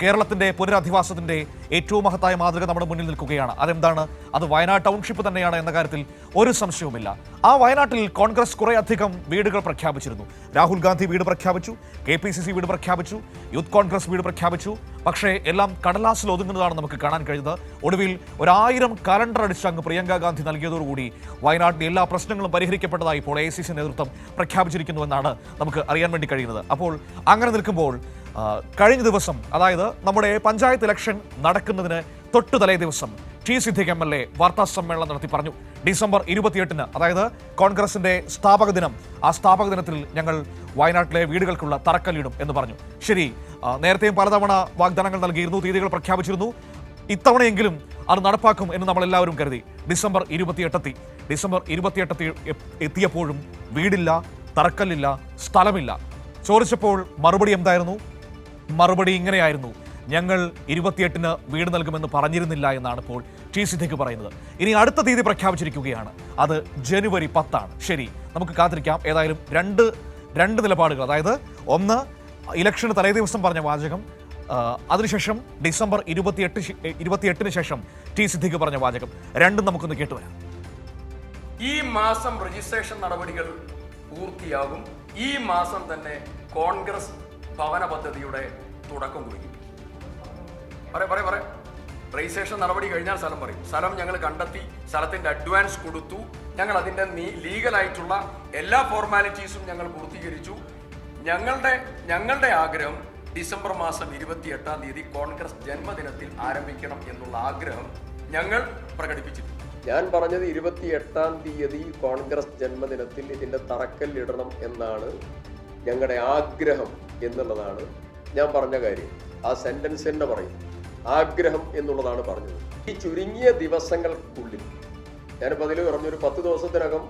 കേരളത്തിന്റെ പുനരധിവാസത്തിന്റെ ഏറ്റവും മഹത്തായ മാതൃക നമ്മുടെ മുന്നിൽ നിൽക്കുകയാണ്. അതെന്താണ്? അത് വയനാട് ടൗൺഷിപ്പ് തന്നെയാണ് എന്ന കാര്യത്തിൽ ഒരു സംശയവുമില്ല. ആ വയനാട്ടിൽ കോൺഗ്രസ് കുറേയധികം വീടുകൾ പ്രഖ്യാപിച്ചിരുന്നു. രാഹുൽ ഗാന്ധി വീട് പ്രഖ്യാപിച്ചു, KPCC വീട് പ്രഖ്യാപിച്ചു, യൂത്ത് കോൺഗ്രസ് വീട് പ്രഖ്യാപിച്ചു. പക്ഷേ എല്ലാം കടലാസിൽ ഒതുങ്ങുന്നതാണ് നമുക്ക് കാണാൻ കഴിയുന്നത്. ഒടുവിൽ 1000 കലണ്ടർ അടിച്ച് അങ്ങ് പ്രിയങ്ക ഗാന്ധി നൽകിയതോടുകൂടി വയനാട്ടിലെ എല്ലാ പ്രശ്നങ്ങളും പരിഹരിക്കപ്പെട്ടതായി ഇപ്പോൾ AICC നേതൃത്വം പ്രഖ്യാപിച്ചിരിക്കുന്നുവെന്നാണ് നമുക്ക് അറിയാൻ വേണ്ടി കഴിയുന്നത്. അപ്പോൾ അങ്ങനെ നിൽക്കുമ്പോൾ കഴിഞ്ഞ ദിവസം, അതായത് നമ്മുടെ പഞ്ചായത്ത് ഇലക്ഷൻ നടക്കുന്നതിന് തൊട്ടു തലേ ദിവസം ടി സിദ്ദിഖ് MLA വാർത്താ സമ്മേളനം നടത്തി പറഞ്ഞു, ഡിസംബർ 28-ന്, അതായത് കോൺഗ്രസിന്റെ സ്ഥാപക ദിനം, ആ സ്ഥാപക ദിനത്തിൽ ഞങ്ങൾ വയനാട്ടിലെ വീടുകൾക്കുള്ള തറക്കല്ലിടും എന്ന് പറഞ്ഞു. ശരി, നേരത്തെയും പലതവണ വാഗ്ദാനങ്ങൾ നൽകിയിരുന്നു, തീയതികൾ പ്രഖ്യാപിച്ചിരുന്നു. ഇത്തവണയെങ്കിലും അത് നടപ്പാക്കും എന്ന് നമ്മളെല്ലാവരും കരുതി. ഡിസംബർ 28 എത്തിയപ്പോഴും വീടില്ല, തറക്കല്ലില്ല, സ്ഥലമില്ല. ചോദിച്ചപ്പോൾ മറുപടി എന്തായിരുന്നു? മറുപടി ഇങ്ങനെയായിരുന്നു: ഞങ്ങൾ 28-ന് വീട് നൽകുമെന്ന് പറഞ്ഞിരുന്നില്ല എന്നാണ് ഇപ്പോൾ ടി സിദ്ദിഖ് പറയുന്നത്. ഇനി അടുത്ത തീയതി പ്രഖ്യാപിച്ചിരിക്കുകയാണ്, അത് ജനുവരി 10 ശരി, നമുക്ക് കാത്തിരിക്കാം. ഏതായാലും രണ്ട് നിലപാടുകൾ, അതായത് ഒന്ന് ഇലക്ഷന് തലേ ദിവസം പറഞ്ഞ വാചകം, അതിനുശേഷം ഡിസംബർ 28-ന് ശേഷം ടി സിദ്ദിഖ് പറഞ്ഞ വാചകം, രണ്ടും നമുക്കൊന്ന് കേട്ടുവരാം. ഈ മാസം രജിസ്ട്രേഷൻ നടപടികൾ പൂർത്തിയാകും. ഈ മാസം തന്നെ കോൺഗ്രസ് ഭവന പദ്ധതിയുടെ തുടക്കം കുറിക്കും. രജിസ്ട്രേഷൻ നടപടി കഴിഞ്ഞാൽ സ്ഥലം പറയും. സ്ഥലം ഞങ്ങൾ കണ്ടെത്തി, സ്ഥലത്തിന്റെ അഡ്വാൻസ് കൊടുത്തു, ഞങ്ങൾ അതിന്റെ ലീഗലായിട്ടുള്ള എല്ലാ ഫോർമാലിറ്റീസും ഞങ്ങൾ പൂർത്തീകരിച്ചു. ഞങ്ങളുടെ ആഗ്രഹം ഡിസംബർ മാസം 28-ാം തീയതി കോൺഗ്രസ് ജന്മദിനത്തിൽ ആരംഭിക്കണം എന്നുള്ള ആഗ്രഹം ഞങ്ങൾ പ്രകടിപ്പിച്ചിട്ടുണ്ട്. ഞാൻ പറഞ്ഞത് 28-ാം തീയതി കോൺഗ്രസ് ജന്മദിനത്തിൽ ഇതിന്റെ തറക്കല്ലിടണം എന്നാണ് ഞങ്ങളുടെ ആഗ്രഹം എന്നുള്ളതാണ് ഞാൻ പറഞ്ഞ കാര്യം. ആ സെന്റൻസ് തന്നെ പറയും, ആഗ്രഹം എന്നുള്ളതാണ് പറഞ്ഞത്. ഈ ചുരുങ്ങിയ ദിവസങ്ങൾക്കുള്ളിൽ, ഞാനിപ്പോൾ അതിൽ പറഞ്ഞൊരു 10 ദിവസത്തിനകം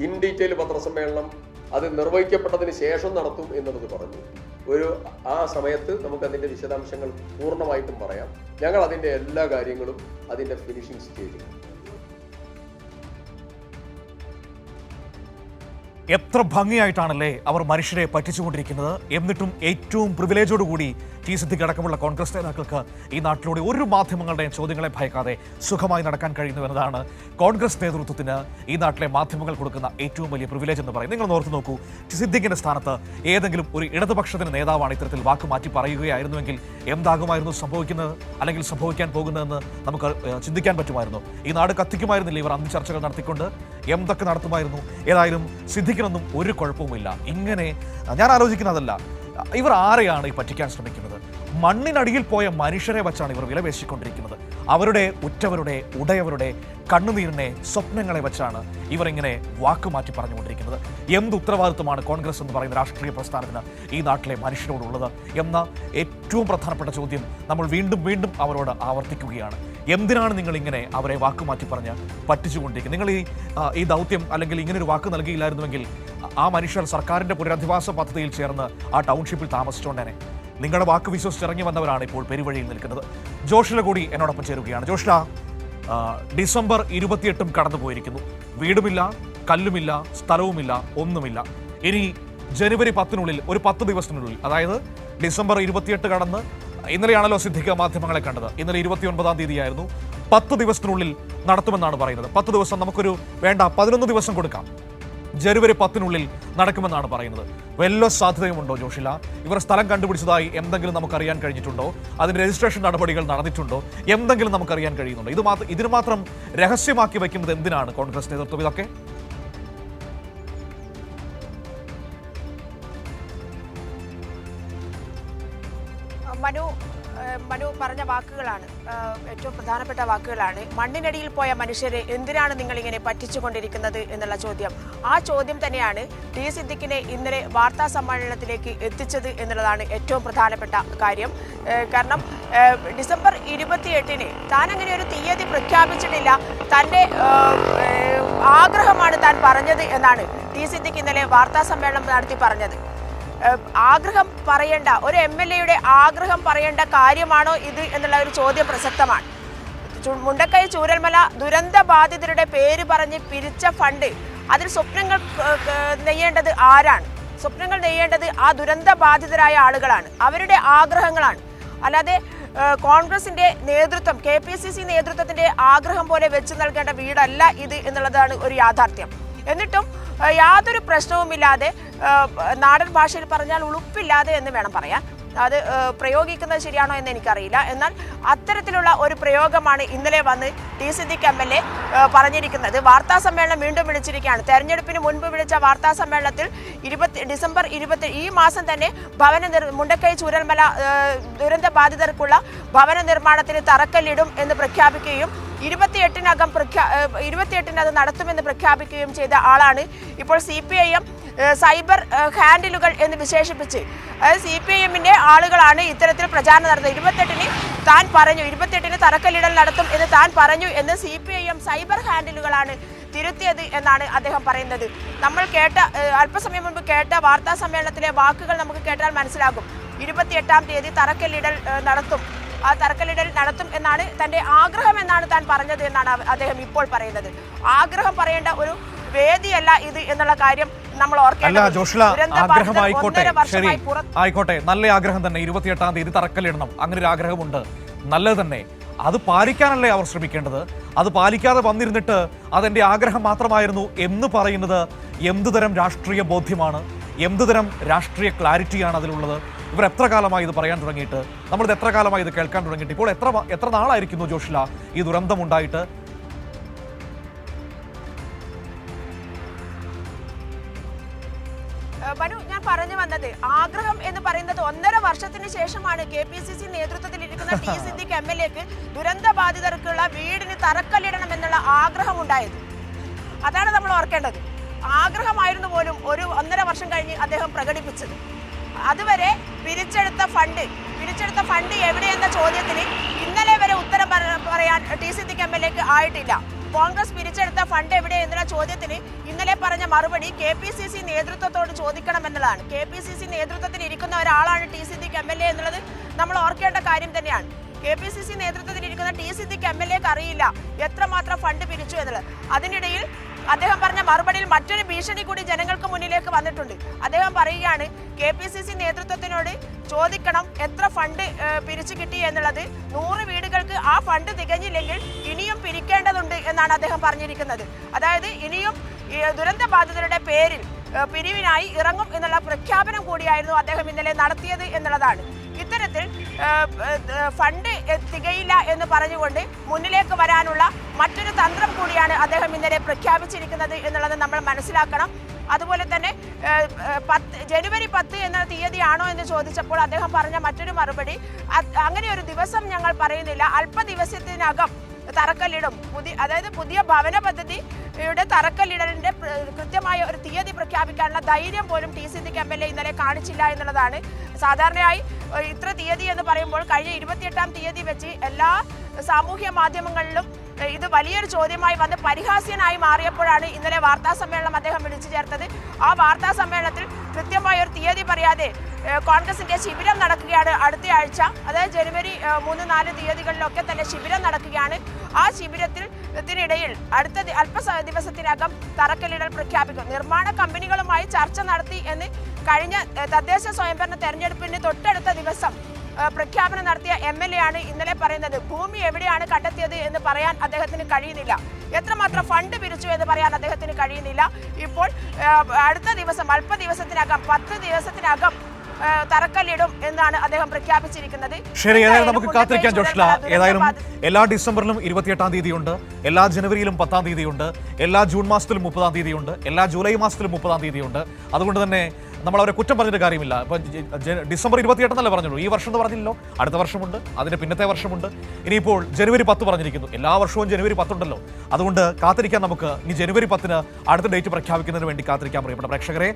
ഇൻ ഡീറ്റെയിൽ പത്രസമ്മേളനം അത് നിർവഹിക്കപ്പെട്ടതിന് ശേഷം നടത്തും എന്നുള്ളത് പറഞ്ഞു. ആ സമയത്ത് നമുക്ക് അതിൻ്റെ വിശദാംശങ്ങൾ പൂർണ്ണമായിട്ടും പറയാം. ഞങ്ങൾ അതിൻ്റെ എല്ലാ കാര്യങ്ങളും അതിൻ്റെ ഫിനിഷിംഗ് സ്റ്റേജിൽ. എത്ര ഭംഗിയായിട്ടാണല്ലേ അവർ മനുഷ്യരെ പറ്റിച്ചുകൊണ്ടിരിക്കുന്നത്. എന്നിട്ടും ഏറ്റവും പ്രിവിലേജോടുകൂടി ടി സിദ്ദിഖ് അടക്കമുള്ള കോൺഗ്രസ് നേതാക്കൾക്ക് ഈ നാട്ടിലൂടെ ഒരു മാധ്യമങ്ങളുടെയും ചോദ്യങ്ങളെ ഭയക്കാതെ സുഖമായി നടക്കാൻ കഴിയുന്നു എന്നതാണ് കോൺഗ്രസ് നേതൃത്വത്തിന് ഈ നാട്ടിലെ മാധ്യമങ്ങൾ കൊടുക്കുന്ന ഏറ്റവും വലിയ പ്രിവിലേജ് എന്ന് പറയും. നിങ്ങൾ ഓർത്ത് നോക്കൂ, ടി സിദ്ദിഖിന്റെ സ്ഥാനത്ത് ഏതെങ്കിലും ഒരു ഇടതുപക്ഷത്തിന് നേതാവാണ് ഇത്തരത്തിൽ വാക്ക് മാറ്റി പറയുകയായിരുന്നുവെങ്കിൽ എന്താകുമായിരുന്നു സംഭവിക്കുന്നത്, അല്ലെങ്കിൽ സംഭവിക്കാൻ പോകുന്നതെന്ന് നമുക്ക് ചിന്തിക്കാൻ പറ്റുമായിരുന്നു. ഈ നാട് കത്തിക്കുമായിരുന്നില്ല ഇവർ അന്ന് ചർച്ചകൾ നടത്തിക്കൊണ്ട്? എന്തൊക്കെ നടത്തുമായിരുന്നു? ഏതായാലും സിദ്ദിഖിനൊന്നും ഒരു കുഴപ്പവുമില്ല. ഇങ്ങനെ ഞാൻ ആലോചിക്കുന്നതല്ല, ഇവർ ആരെയാണ് ഈ പറ്റിക്കാൻ ശ്രമിക്കുന്നത്? മണ്ണിനടിയിൽ പോയ മനുഷ്യരെ വച്ചാണ് ഇവർ വിലപേശിക്കൊണ്ടിരിക്കുന്നത്. അവരുടെ ഉറ്റവരുടെ ഉടയവരുടെ കണ്ണുനീരിനെ, സ്വപ്നങ്ങളെ വെച്ചാണ് ഇവർ ഇങ്ങനെ വാക്കുമാറ്റി പറഞ്ഞുകൊണ്ടിരിക്കുന്നത്. എന്ത് ഉത്തരവാദിത്വമാണ് കോൺഗ്രസ് എന്ന് പറയുന്ന രാഷ്ട്രീയ പ്രസ്ഥാനത്തിന് ഈ നാട്ടിലെ മനുഷ്യരോടുള്ളത് എന്ന ഏറ്റവും പ്രധാനപ്പെട്ട ചോദ്യം നമ്മൾ വീണ്ടും വീണ്ടും അവരോട് ആവർത്തിക്കുകയാണ്. എന്തിനാണ് നിങ്ങൾ ഇങ്ങനെ അവരെ വാക്കുമാറ്റി പറഞ്ഞ് പറ്റിച്ചുകൊണ്ടിരിക്കുന്നത്? നിങ്ങൾ ഈ ദൗത്യം, അല്ലെങ്കിൽ ഇങ്ങനൊരു വാക്ക് നൽകിയില്ലായിരുന്നുവെങ്കിൽ ആ മനുഷ്യർ സർക്കാരിൻ്റെ പുനരധിവാസ പദ്ധതിയിൽ ചേർന്ന് ആ ടൗൺഷിപ്പിൽ താമസിച്ചുകൊണ്ടേനെ. നിങ്ങളുടെ വാക്ക് വിശ്വസിച്ചിറങ്ങി വന്നവരാണ് ഇപ്പോൾ പെരുവഴിയിൽ നിൽക്കുന്നത്. ജോഷില കൂടി എന്നോടൊപ്പം ചേരുകയാണ്. ജോഷില, ഡിസംബർ 28 കടന്നു പോയിരിക്കുന്നു. വീടുമില്ല, കല്ലുമില്ല, സ്ഥലവുമില്ല, ഒന്നുമില്ല. ഇനി ജനുവരി 10-നുള്ളിൽ, ഒരു 10 ദിവസത്തിനുള്ളിൽ, അതായത് ഡിസംബർ 28 കടന്ന് ഇന്നലെയാണല്ലോ സിദ്ദിഖ് മാധ്യമങ്ങളെ കണ്ടത്, ഇന്നലെ 29-ാം തീയതിയായിരുന്നു. 10 ദിവസത്തിനുള്ളിൽ നടത്തുമെന്നാണ് പറയുന്നത്. 10 ദിവസം നമുക്കൊരു 11 ദിവസം കൊടുക്കാം. ജനുവരി 10-നുള്ളിൽ നടക്കുമെന്നാണ് പറയുന്നത്. വല്ല സാധ്യതയുമുണ്ടോ ജോഷില? ഇവർ സ്ഥലം കണ്ടുപിടിച്ചതായി എന്തെങ്കിലും നമുക്കറിയാൻ കഴിഞ്ഞിട്ടുണ്ടോ? അതിന് രജിസ്ട്രേഷൻ നടപടികൾ നടന്നിട്ടുണ്ടോ? എന്തെങ്കിലും നമുക്കറിയാൻ കഴിയുന്നുണ്ടോ? ഇതിന് മാത്രം രഹസ്യമാക്കി വയ്ക്കുന്നത് എന്തിനാണ് കോൺഗ്രസ് നേതൃത്വം ഇതൊക്കെ? മനു പറഞ്ഞ വാക്കുകളാണ് ഏറ്റവും പ്രധാനപ്പെട്ട വാക്കുകളാണ്. മണ്ണിനടിയിൽ പോയ മനുഷ്യരെ എന്തിനാണ് നിങ്ങളിങ്ങനെ പറ്റിച്ചുകൊണ്ടിരിക്കുന്നത് എന്നുള്ള ചോദ്യം. ആ ചോദ്യം തന്നെയാണ് ടി സിദ്ദിഖിനെ ഇന്നലെ വാർത്താ സമ്മേളനത്തിലേക്ക് എത്തിച്ചത് എന്നുള്ളതാണ് ഏറ്റവും പ്രധാനപ്പെട്ട കാര്യം. കാരണം ഡിസംബർ 28-ന് താൻ അങ്ങനെ ഒരു തീയതി പ്രഖ്യാപിച്ചിട്ടില്ല, തൻ്റെ ആഗ്രഹമാണ് താൻ പറഞ്ഞത് എന്നാണ് ടി സിദ്ദിഖ് ഇന്നലെ വാർത്താ സമ്മേളനം നടത്തി പറഞ്ഞത്. ആഗ്രഹം പറയേണ്ട ഒരു MLA-യുടെ ആഗ്രഹം പറയേണ്ട കാര്യമാണോ ഇത് എന്നുള്ള ഒരു ചോദ്യം പ്രസക്തമാണ്. മുണ്ടക്കൈ ചൂരൽമല ദുരന്ത ബാധിതരുടെ പേര് പറഞ്ഞ് പിരിച്ച ഫണ്ട്, അതിൽ സ്വപ്നങ്ങൾ നെയ്യേണ്ടത് ആരാണ്? സ്വപ്നങ്ങൾ നെയ്യേണ്ടത് ആ ദുരന്ത ബാധിതരായ ആളുകളാണ്, അവരുടെ ആഗ്രഹങ്ങളാണ്. അല്ലാതെ കോൺഗ്രസിന്റെ നേതൃത്വം KPCC നേതൃത്വത്തിന്റെ ആഗ്രഹം പോലെ വെച്ച് നൽകേണ്ട വീടല്ല ഇത് എന്നുള്ളതാണ് ഒരു യാഥാർത്ഥ്യം. എന്നിട്ടും യാതൊരു പ്രശ്നവുമില്ലാതെ, നാടൻ ഭാഷയിൽ പറഞ്ഞാൽ ഉളുപ്പില്ലാതെ എന്ന് വേണം പറയാൻ, അത് പ്രയോഗിക്കുന്നത് ശരിയാണോ എന്ന് എനിക്കറിയില്ല. എന്നാൽ അത്തരത്തിലുള്ള ഒരു പ്രയോഗമാണ് ഇന്നലെ വന്ന് ടി സിദ്ദിഖ് MLA പറഞ്ഞിരിക്കുന്നത്. വാർത്താ സമ്മേളനം വീണ്ടും വിളിച്ചിരിക്കുകയാണ്. തെരഞ്ഞെടുപ്പിന് മുൻപ് വിളിച്ച വാർത്താ സമ്മേളനത്തിൽ ഡിസംബർ 20 ഈ മാസം തന്നെ മുണ്ടക്കൈ ചൂരൽമല ദുരന്ത ബാധിതർക്കുള്ള ഭവന നിർമ്മാണത്തിന് തറക്കല്ലിടും എന്ന് പ്രഖ്യാപിക്കുകയും 28 അത് നടത്തുമെന്ന് പ്രഖ്യാപിക്കുകയും ചെയ്ത ആളാണ് ഇപ്പോൾ CPIM സൈബർ ഹാൻഡിലുകൾ എന്ന് വിശേഷിപ്പിച്ച്, അതായത് CPIMന്റെ ആളുകളാണ് ഇത്തരത്തിൽ പ്രചാരണം നടത്തുന്നത്. 28 തറക്കല്ലിടൽ നടത്തും എന്ന് താൻ പറഞ്ഞു എന്ന് CPIM സൈബർ ഹാൻഡിലുകളാണ് തിരുത്തിയത് എന്നാണ് അദ്ദേഹം പറയുന്നത്. നമ്മൾ അല്പസമയം മുൻപ് കേട്ട വാർത്താ സമ്മേളനത്തിലെ വാക്കുകൾ നമുക്ക് കേട്ടാൽ മനസ്സിലാകും. 28-ാം തീയതി തറക്കല്ലിടൽ നടത്തും, ആ തറക്കല്ലിടൽ നടത്തും എന്നാണ് തന്റെ ആഗ്രഹം എന്നാണ് താൻ പറഞ്ഞത് എന്നാണ് അദ്ദേഹം ഇപ്പോൾ പറയുന്നത്. ആഗ്രഹം പറയേണ്ട ഒരു വേദിയല്ല ഇത് എന്നുള്ള കാര്യം നമ്മൾ ഓർക്കേണ്ടത്. ആയിക്കോട്ടെ, നല്ല ആഗ്രഹം തന്നെ. 28-ാം തീയതി തറക്കല്ലിടണം, അങ്ങനെ ഒരു ആഗ്രഹമുണ്ട്, നല്ലത് തന്നെ. അത് പാലിക്കാനല്ലേ അവർ ശ്രമിക്കേണ്ടത്. അത് പാലിക്കാതെ വന്നിരുന്നിട്ട് അതെന്റെ ആഗ്രഹം മാത്രമായിരുന്നു എന്ന് പറയുന്നത് എന്തുതരം രാഷ്ട്രീയ ബോധ്യമാണ്, എന്തുതരം രാഷ്ട്രീയ ക്ലാരിറ്റിയാണ് അതിലുള്ളത്? ഇവർ എത്ര കാലമായി ഇത് പറയാൻ തുടങ്ങിയിട്ട്, നമ്മളിത് എത്ര കാലമായി ഇത് കേൾക്കാൻ തുടങ്ങിയിട്ട്? ഇപ്പോൾ എത്ര നാളായിരിക്കുന്നു ജോഷില ഈ ദുരന്തം ഉണ്ടായിട്ട്? മനു, ഞാൻ പറഞ്ഞു വന്നത്, ആഗ്രഹം എന്ന് പറയുന്നത് 1.5 വർഷത്തിന് ശേഷമാണ് KPCC നേതൃത്വത്തിൽ ഇരിക്കുന്ന ടി സിദ്ദിഖ് MLAക്ക് ദുരന്ത ബാധിതർക്കുള്ള വീടിന് തറക്കല്ലിടണം എന്നുള്ള ആഗ്രഹം ഉണ്ടായത്. അതാണ് നമ്മൾ ഓർക്കേണ്ടത്. ആഗ്രഹമായിരുന്നു പോലും ഒരു 1.5 വർഷം കഴിഞ്ഞ് അദ്ദേഹം പ്രകടിപ്പിച്ചത്. അതുവരെ പിരിച്ചെടുത്ത ഫണ്ട് എവിടെയെന്ന ചോദ്യത്തിന് ഇന്നലെ വരെ ഉത്തരം പറയാൻ ടി സിദ്ദിഖ് MLAക്ക് ആയിട്ടില്ല. കോൺഗ്രസ് പിരിച്ചെടുത്ത ഫണ്ട് എവിടെ എന്നുള്ള ചോദ്യത്തിന് ഇന്നലെ പറഞ്ഞ മറുപടി KPCC നേതൃത്വത്തോട് ചോദിക്കണമെന്നുള്ളതാണ്. KPCC നേതൃത്വത്തിൽ ഇരിക്കുന്ന ഒരാളാണ് ടി സിദ്ദിഖ് MLA എന്നുള്ളത് നമ്മൾ ഓർക്കേണ്ട കാര്യം തന്നെയാണ്. KPCC നേതൃത്വത്തിൽ ഇരിക്കുന്ന ടി സിദ്ദിഖ് MLAക്ക് അറിയില്ല എത്രമാത്രം ഫണ്ട് പിരിച്ചു എന്നുള്ളത്. അതിനിടയിൽ അദ്ദേഹം പറഞ്ഞ മറുപടിയിൽ മറ്റൊരു ഭീഷണി കൂടി ജനങ്ങൾക്ക് മുന്നിലേക്ക് വന്നിട്ടുണ്ട്. അദ്ദേഹം പറയുകയാണ്, KPCC നേതൃത്വത്തിനോട് ചോദിക്കണം എത്ര ഫണ്ട് പിരിച്ചു കിട്ടി എന്നുള്ളത്. 100 വീടുകൾക്ക് ആ ഫണ്ട് തികഞ്ഞില്ലെങ്കിൽ ഇനിയും പിരിക്കേണ്ടതുണ്ട് എന്നാണ് അദ്ദേഹം പറഞ്ഞിരിക്കുന്നത്. അതായത് ഇനിയും ദുരന്ത ബാധിതരുടെ പേരിൽ പിരിവിനായി ഇറങ്ങും എന്നുള്ള പ്രഖ്യാപനം കൂടിയായിരുന്നു അദ്ദേഹം ഇന്നലെ നടത്തിയത് എന്നുള്ളതാണ്. ഇത്തരത്തിൽ ഫണ്ട് തികയില്ല എന്ന് പറഞ്ഞുകൊണ്ട് മുന്നിലേക്ക് വരാനുള്ള മറ്റൊരു തന്ത്രം കൂടിയാണ് അദ്ദേഹം ഇന്നലെ പ്രഖ്യാപിച്ചിരിക്കുന്നത് എന്നുള്ളത് നമ്മൾ മനസ്സിലാക്കണം. അതുപോലെ തന്നെ ജനുവരി 10 എന്ന തീയതിയാണോ എന്ന് ചോദിച്ചപ്പോൾ അദ്ദേഹം പറഞ്ഞ മറ്റൊരു മറുപടി, അങ്ങനെ ഒരു ദിവസം ഞങ്ങൾ പറയുന്നില്ല, അല്പ ദിവസത്തിനകം തറക്കല്ലിടും. അതായത് പുതിയ ഭവന പദ്ധതിയുടെ തറക്കല്ലിടലിന്റെ കൃത്യമായ ഒരു തീയതി പ്രഖ്യാപിക്കാനുള്ള ധൈര്യം പോലും ടി സിദ്ദിഖ് MLA ഇന്നലെ കാണിച്ചില്ല എന്നുള്ളതാണ്. സാധാരണയായി ഇത്ര തീയതി എന്ന് പറയുമ്പോൾ കഴിഞ്ഞ 28-ാം തീയതി വെച്ച് എല്ലാ സാമൂഹ്യ മാധ്യമങ്ങളിലും ഇത് വലിയൊരു ചോദ്യമായി വന്ന് പരിഹാസ്യനായി മാറിയപ്പോഴാണ് ഇന്നലെ വാർത്താ സമ്മേളനം അദ്ദേഹം വിളിച്ചു ചേർത്തത്. ആ വാർത്താ സമ്മേളനത്തിൽ കൃത്യമായ ഒരു തീയതി പറയാതെ കോൺഗ്രസിന്റെ ശിബിരം നടക്കുകയാണ് അടുത്ത ആഴ്ച. അതായത് ജനുവരി 3-4 തീയതികളിലൊക്കെ തന്നെ ശിബിരം നടക്കുകയാണ്. ആ ശിബിരത്തിനിടയിൽ അടുത്ത അല്പ ദിവസത്തിനകം തറക്കല്ലിടൽ പ്രഖ്യാപിക്കും. നിർമ്മാണ കമ്പനികളുമായി ചർച്ച നടത്തി എന്ന് കഴിഞ്ഞ തദ്ദേശ സ്വയംഭരണ തെരഞ്ഞെടുപ്പിന് തൊട്ടടുത്ത ദിവസം പ്രഖ്യാപനം നടത്തിയ MLA ആണ് ഇന്നലെ പറയുന്നത്. ഭൂമി എവിടെയാണ് കണ്ടെത്തിയത് എന്ന് പറയാൻ അദ്ദേഹത്തിന് കഴിയുന്നില്ല. എത്രമാത്രം ഫണ്ട് പിരിച്ചു എന്ന് പറയാൻ അദ്ദേഹത്തിന് കഴിയുന്നില്ല. ഇപ്പോൾ അടുത്ത ദിവസം അല്പ ദിവസത്തിനകം 10 ദിവസത്തിനകം തറക്കല്ലിടും എന്നാണ് അദ്ദേഹം പ്രഖ്യാപിച്ചിരിക്കുന്നത്. ശരി, ഏതായാലും നമുക്ക് കാത്തിരിക്കാൻ ജോഷ്ല. ഏതായാലും എല്ലാ ഡിസംബറിലും 28-ാം തീയതിയുണ്ട്, എല്ലാ ജനുവരിയിലും 10-ാം തീയതിയുണ്ട്, എല്ലാ ജൂൺ മാസത്തിലും 30-ാം തീയതിയുണ്ട്, എല്ലാ ജൂലൈ മാസത്തിലും 30-ാം തീയതിയുണ്ട്. അതുകൊണ്ട് തന്നെ നമ്മൾ അവരെ കുറ്റം പറഞ്ഞിട്ട് കാര്യമില്ല. ഇപ്പം ഡിസംബർ 28 എന്നല്ലേ പറഞ്ഞുള്ളൂ, ഈ വർഷം എന്ന് പറഞ്ഞില്ലല്ലോ. അടുത്ത വർഷമുണ്ട്, അതിന് പിന്നത്തെ വർഷമുണ്ട്, ഇനിയിപ്പോൾ ജനുവരി 10 പറഞ്ഞിരിക്കുന്നു. എല്ലാ വർഷവും ജനുവരി 10 ഉണ്ടല്ലോ. അതുകൊണ്ട് കാത്തിരിക്കാൻ നമുക്ക്. ഇനി ജനുവരി 10-ന് അടുത്ത ഡേറ്റ് പ്രഖ്യാപിക്കുന്നതിന് വേണ്ടി കാത്തിരിക്കാൻ പ്രിയപ്പെട്ട പ്രേക്ഷകരെ.